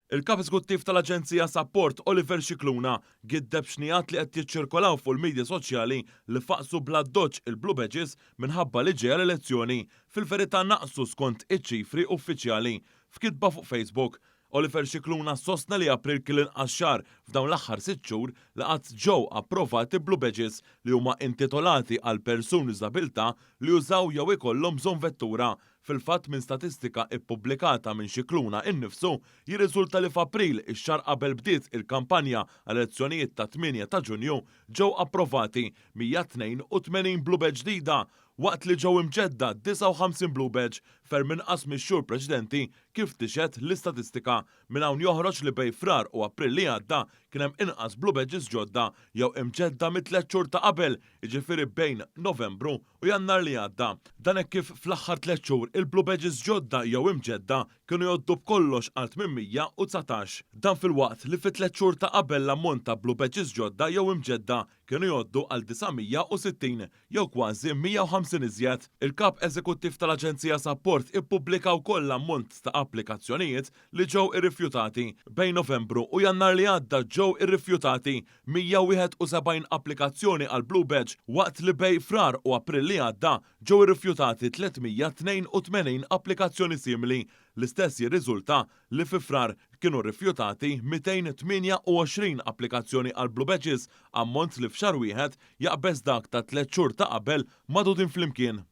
Il-kap eżekuttiv tal-Aġenzija Support Oliver Scicluna giddeb xnijat li qed jiċċirkolaw fuq il-medja soċjali li faqsu bla doċ il-Blue Badges minħabba li ġejja l-elezzjoni fil-verità naqsu skont iċ-ċifri uffiċjali. F'kitba fuq Facebook, Oliver Scicluna sostna li April kien inqas xahar f'dawn l-aħħar 6 xhur li qatt ġew approvati Blue Badges li huma intitolati għal persuni b'diżabilità li jużaw jew ikollhom bżonn vettura. Fil-fatt minn statistika ippubblikata minn Scicluna innifsu jirriżulta li f'April ix-xahar qabel bdiet il-kampanja għal elezzjonijiet ta' 8 ta' Ġunju ġew approvati 182 Blue Badge ġdida waqt li ġew imġedda 59 Blue Badge ferm inqas mix-xhur preċedenti kif tixet l-istatistika. Minn hawn joħroġ li bejn frar u April li għadda kien hemm inqas Blue Badges ġodda jew imġedda mit-tliet xhur ta' qabel, jiġifieri bejn Novembru u Jannar li għadda. Dan hekk kif fl-aħħar 3 xhur il-Blue Badges ġodda jew imġedda kienu jgħoddu b'kollox għal 819. Dan fil-waqt li fit-3 xhur ta' qabel l-ammont ta' Blue Badges ġodda jew imġedda kienu jgħoddu għal 960 jew kważi 150 iżjed. Il-kap eżekuttiv tal-Aġenzija Support ippubblika wkoll l-ammont ta' applikazzjonijiet li ġew irrifjutati. Bejn Novembru u Jannar li għadda ġew irrifjutati 171 applikazzjoni għal Blue Badge waqt li bejn frar u April li għadda ġew irrifjutati 382 applikazzjoni simili. L-istess jirriżulta li fi frar kienu rrifjutati 228 applikazzjoni għal Blue Badges, ammont li f'xahar wieħed jaqbeż dak ta' 3 xhur ta' qabel madudin flimkien.